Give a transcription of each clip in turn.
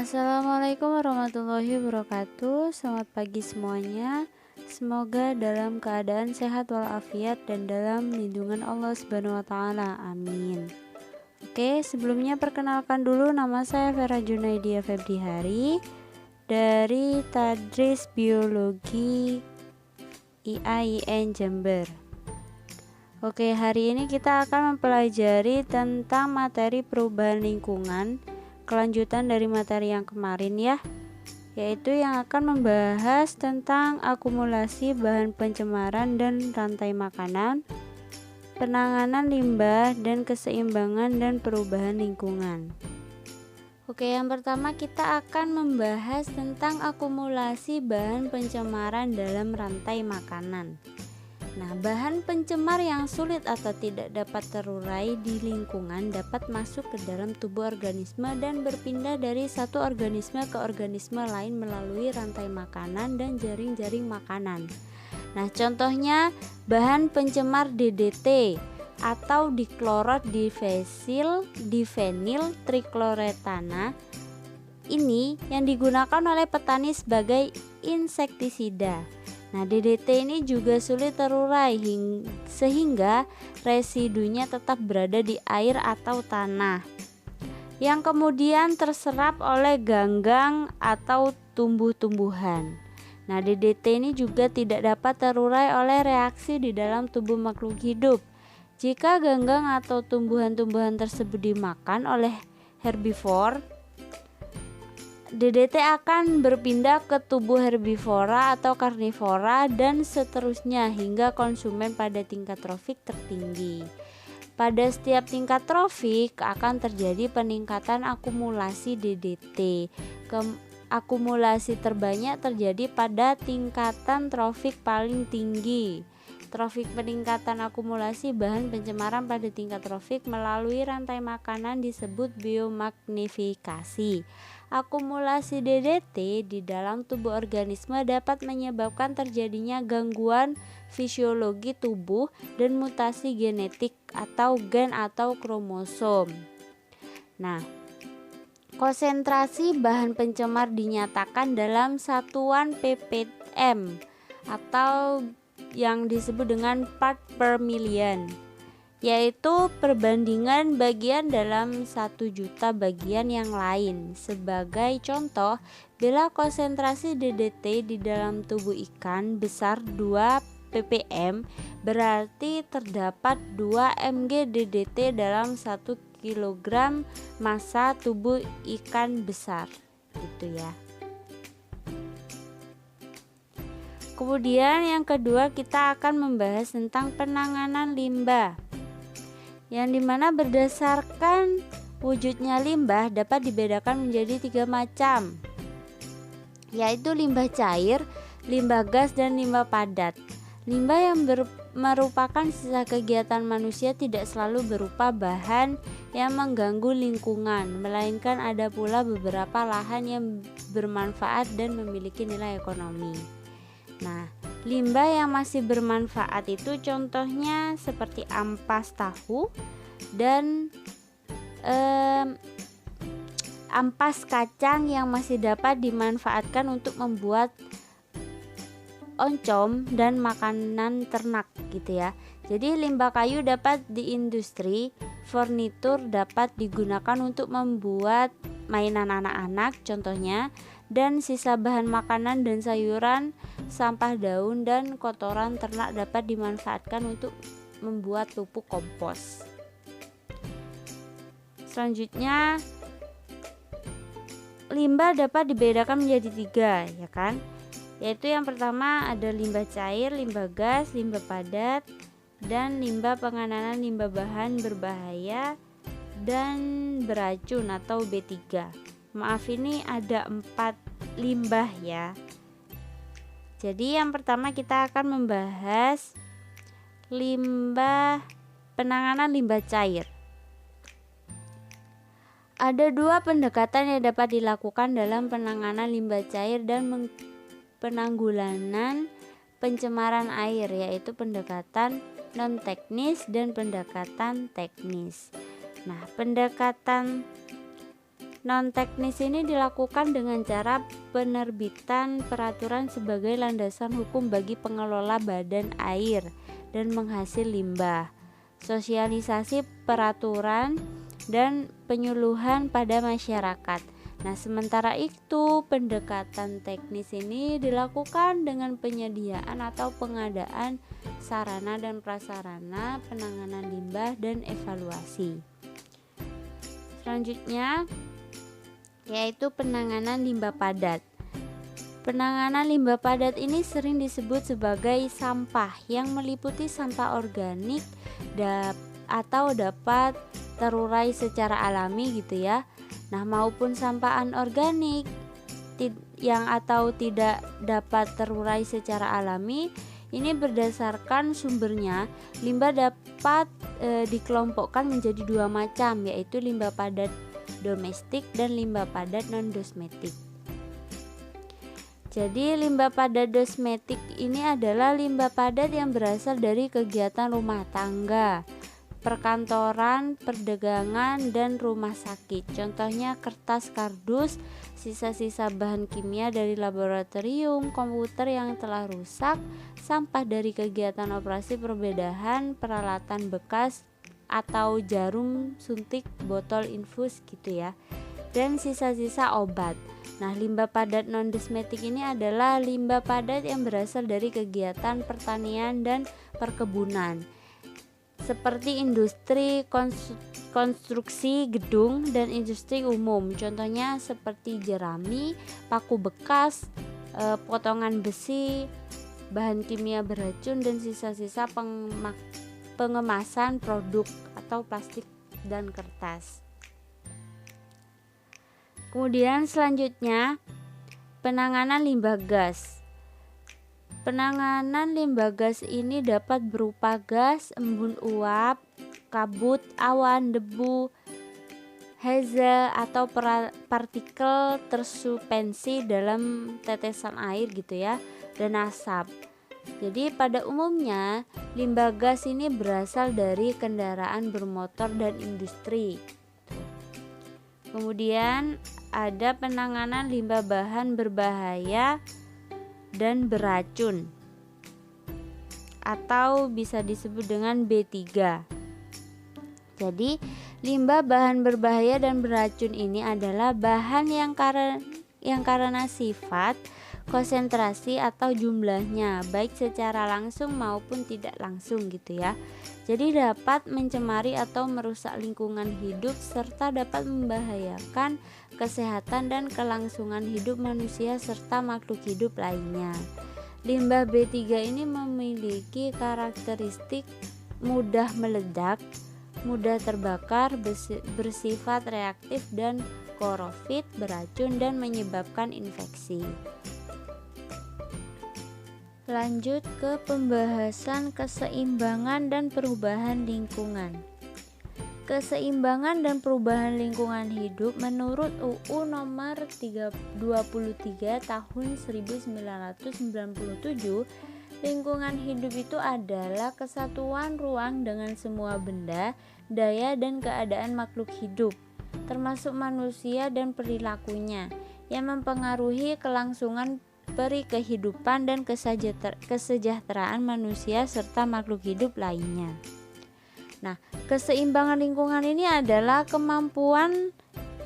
Assalamualaikum warahmatullahi wabarakatuh. Selamat pagi semuanya. Semoga dalam keadaan sehat walafiat dan dalam lindungan Allah Subhanahu wa taala. Amin. Oke, sebelumnya perkenalkan dulu, nama saya Vera Junaidia Febrihari dari Tadris Biologi IAIN Jember. Oke, hari ini kita akan mempelajari tentang materi perubahan lingkungan, kelanjutan dari materi yang kemarin ya, yaitu yang akan membahas tentang akumulasi bahan pencemaran dan rantai makanan, penanganan limbah, dan keseimbangan dan perubahan lingkungan. Oke, yang pertama kita akan membahas tentang akumulasi bahan pencemaran dalam rantai makanan. Nah, bahan pencemar yang sulit atau tidak dapat terurai di lingkungan dapat masuk ke dalam tubuh organisme dan berpindah dari satu organisme ke organisme lain melalui rantai makanan dan jaring-jaring makanan. Nah, contohnya bahan pencemar DDT atau diklorot difenil trikloretana ini yang digunakan oleh petani sebagai insektisida. Nah, DDT ini juga sulit terurai sehingga residunya tetap berada di air atau tanah yang kemudian terserap oleh ganggang atau tumbuh-tumbuhan. Nah, DDT ini juga tidak dapat terurai oleh reaksi di dalam tubuh makhluk hidup. Jika ganggang atau tumbuhan-tumbuhan tersebut dimakan oleh herbivora, DDT akan berpindah ke tubuh herbivora atau karnivora dan seterusnya hingga konsumen pada tingkat trofik tertinggi. Pada setiap tingkat trofik akan terjadi peningkatan akumulasi DDT. Akumulasi terbanyak terjadi pada tingkatan trofik paling tinggi. Trofik peningkatan akumulasi bahan pencemaran pada tingkat trofik melalui rantai makanan disebut biomagnifikasi. Akumulasi DDT di dalam tubuh organisme dapat menyebabkan terjadinya gangguan fisiologi tubuh dan mutasi genetik atau gen atau kromosom. Nah, konsentrasi bahan pencemar dinyatakan dalam satuan ppm atau yang disebut dengan part per million, yaitu perbandingan bagian dalam 1 juta bagian yang lain. Sebagai contoh, bila konsentrasi DDT di dalam tubuh ikan besar 2 ppm, berarti terdapat 2 mg DDT dalam 1 kg massa tubuh ikan besar. Gitu ya. Kemudian yang kedua kita akan membahas tentang penanganan limbah, yang dimana berdasarkan wujudnya limbah dapat dibedakan menjadi 3 macam, yaitu limbah cair, limbah gas, dan limbah padat. Limbah yang merupakan sisa kegiatan manusia tidak selalu berupa bahan yang mengganggu lingkungan, melainkan ada pula beberapa lahan yang bermanfaat dan memiliki nilai ekonomi. Nah, limbah yang masih bermanfaat itu contohnya seperti ampas tahu dan ampas kacang yang masih dapat dimanfaatkan untuk membuat oncom dan makanan ternak gitu ya. Jadi limbah kayu dapat di industri, furnitur dapat digunakan untuk membuat mainan anak-anak contohnya, dan sisa bahan makanan dan sayuran, sampah daun dan kotoran ternak dapat dimanfaatkan untuk membuat pupuk kompos. Selanjutnya, limbah dapat dibedakan menjadi 3 ya kan, yaitu yang pertama ada limbah cair, limbah gas, limbah padat, dan limbah penganan limbah bahan berbahaya dan beracun atau B3. Maaf, ini ada 4 limbah ya. Jadi yang pertama kita akan membahas penanganan limbah cair. Ada 2 pendekatan yang dapat dilakukan dalam penanganan limbah cair dan penanggulangan pencemaran air, yaitu pendekatan non-teknis dan pendekatan teknis. Nah, pendekatan Non teknis ini dilakukan dengan cara penerbitan peraturan sebagai landasan hukum bagi pengelola badan air dan penghasil limbah, sosialisasi peraturan dan penyuluhan pada masyarakat. Nah, sementara itu pendekatan teknis ini dilakukan dengan penyediaan atau pengadaan sarana dan prasarana penanganan limbah dan evaluasi. Selanjutnya yaitu penanganan limbah padat. Penanganan limbah padat ini sering disebut sebagai sampah yang meliputi sampah organik atau dapat terurai secara alami gitu ya. Nah, maupun sampah anorganik yang atau tidak dapat terurai secara alami, ini berdasarkan sumbernya. Limbah dapat dikelompokkan menjadi dua macam, yaitu limbah padat domestik dan limbah padat non-domestik. Jadi limbah padat domestik ini adalah limbah padat yang berasal dari kegiatan rumah tangga, perkantoran, perdagangan, dan rumah sakit. Contohnya kertas kardus, sisa-sisa bahan kimia dari laboratorium, komputer yang telah rusak, sampah dari kegiatan operasi perbedahan, peralatan bekas atau jarum suntik, botol infus gitu ya, dan sisa-sisa obat. Nah, limbah padat non-domestik ini adalah limbah padat yang berasal dari kegiatan pertanian dan perkebunan, seperti industri konstruksi gedung dan industri umum. Contohnya seperti jerami, paku bekas, potongan besi, bahan kimia beracun, dan sisa-sisa pengemasan produk atau plastik dan kertas. Kemudian selanjutnya penanganan limbah gas. Penanganan limbah gas ini dapat berupa gas, embun uap, kabut, awan, debu, haze atau partikel tersuspensi dalam tetesan air gitu ya, dan asap. Jadi pada umumnya limbah gas ini berasal dari kendaraan bermotor dan industri. Kemudian ada penanganan limbah bahan berbahaya dan beracun atau bisa disebut dengan B3. Jadi limbah bahan berbahaya dan beracun ini adalah bahan yang karena sifat, konsentrasi atau jumlahnya baik secara langsung maupun tidak langsung gitu ya. Jadi dapat mencemari atau merusak lingkungan hidup serta dapat membahayakan kesehatan dan kelangsungan hidup manusia serta makhluk hidup lainnya. Limbah B3 ini memiliki karakteristik mudah meledak, mudah terbakar, bersifat reaktif dan korosif, beracun dan menyebabkan infeksi. Lanjut ke pembahasan keseimbangan dan perubahan lingkungan. Keseimbangan dan perubahan lingkungan hidup menurut UU nomor 23 tahun 1997, lingkungan hidup itu adalah kesatuan ruang dengan semua benda, daya dan keadaan makhluk hidup, termasuk manusia dan perilakunya, yang mempengaruhi kelangsungan kehidupan dan kesejahteraan manusia serta makhluk hidup lainnya. Nah, keseimbangan lingkungan ini adalah kemampuan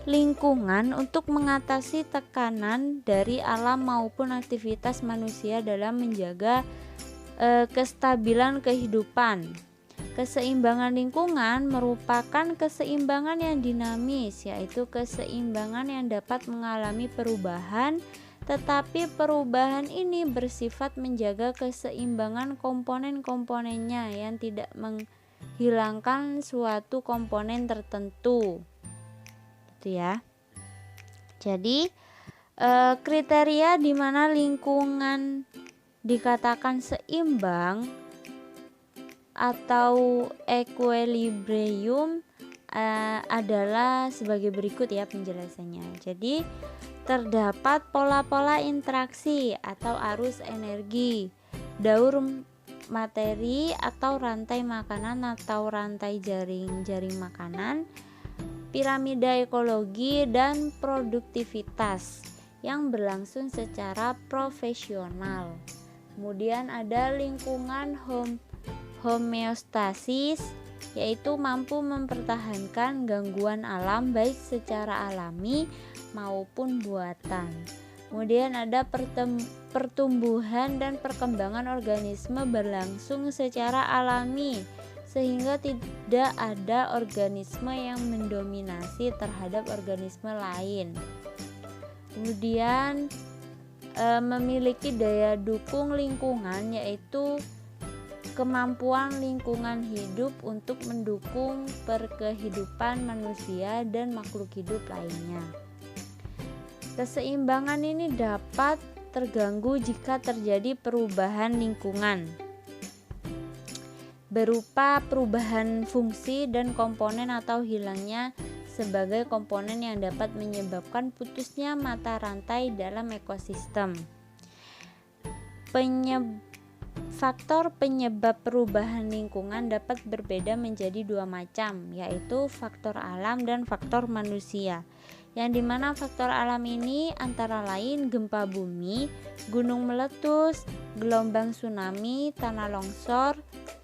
lingkungan untuk mengatasi tekanan dari alam maupun aktivitas manusia dalam menjaga kestabilan kehidupan. Keseimbangan lingkungan merupakan keseimbangan yang dinamis, yaitu keseimbangan yang dapat mengalami perubahan, tetapi perubahan ini bersifat menjaga keseimbangan komponen-komponennya yang tidak menghilangkan suatu komponen tertentu. Gitu ya. Jadi kriteria di mana lingkungan dikatakan seimbang atau equilibrium adalah sebagai berikut ya penjelasannya. Jadi terdapat pola-pola interaksi atau arus energi, daur materi atau rantai makanan atau rantai jaring makanan, piramida ekologi dan produktivitas yang berlangsung secara profesional. Kemudian ada lingkungan homeostasis, yaitu mampu mempertahankan gangguan alam baik secara alami maupun buatan. Kemudian ada pertumbuhan dan perkembangan organisme berlangsung secara alami, sehingga tidak ada organisme yang mendominasi terhadap organisme lain. Kemudian memiliki daya dukung lingkungan, yaitu kemampuan lingkungan hidup untuk mendukung perkehidupan manusia dan makhluk hidup lainnya. Keseimbangan ini dapat terganggu jika terjadi perubahan lingkungan berupa perubahan fungsi dan komponen atau hilangnya sebagai komponen yang dapat menyebabkan putusnya mata rantai dalam ekosistem. Faktor penyebab perubahan lingkungan dapat berbeda menjadi dua macam, yaitu faktor alam dan faktor manusia. Yang dimana faktor alam ini antara lain gempa bumi, gunung meletus, gelombang tsunami, tanah longsor,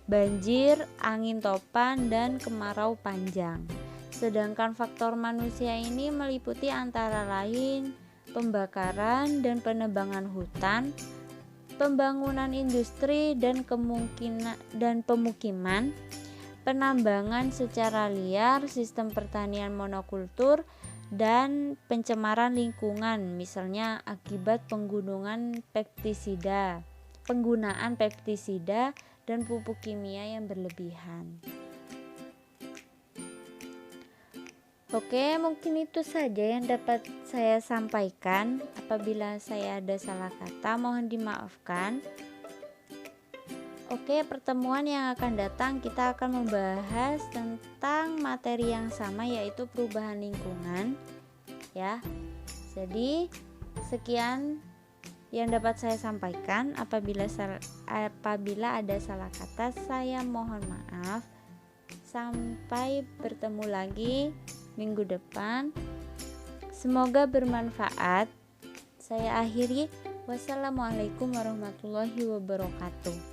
banjir, angin topan, dan kemarau panjang. Sedangkan faktor manusia ini meliputi antara lain pembakaran dan penebangan hutan, pembangunan industri dan pemukiman, penambangan secara liar, sistem pertanian monokultur, dan pencemaran lingkungan, misalnya akibat penggunaan pestisida dan pupuk kimia yang berlebihan. Oke, mungkin itu saja yang dapat saya sampaikan. Apabila saya ada salah kata, mohon dimaafkan. Oke, pertemuan yang akan datang kita akan membahas tentang materi yang sama, yaitu perubahan lingkungan. Ya. Jadi, sekian yang dapat saya sampaikan. Apabila ada salah kata, saya mohon maaf. Sampai bertemu lagi minggu depan. Semoga bermanfaat. Saya akhiri. Wassalamualaikum warahmatullahi wabarakatuh.